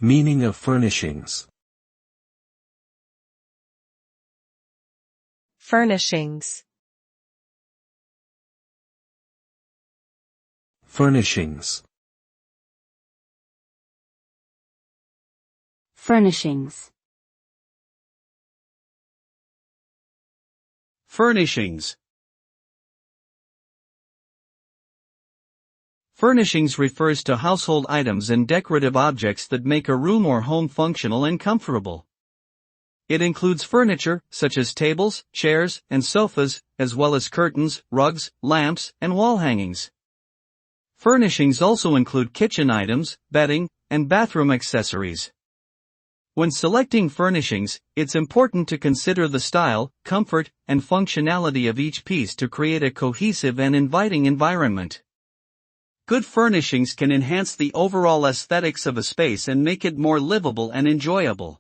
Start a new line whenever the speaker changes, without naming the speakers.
Meaning of furnishings.
Furnishings.
Furnishings.
Furnishings.
Furnishings. Furnishings refers to household items and decorative objects that make a room or home functional and comfortable. It includes furniture, such as tables, chairs, and sofas, as well as curtains, rugs, lamps, and wall hangings. Furnishings also include kitchen items, bedding, and bathroom accessories. When selecting furnishings, it's important to consider the style, comfort, and functionality of each piece to create a cohesive and inviting environment. Good furnishings can enhance the overall aesthetics of a space and make it more livable and enjoyable.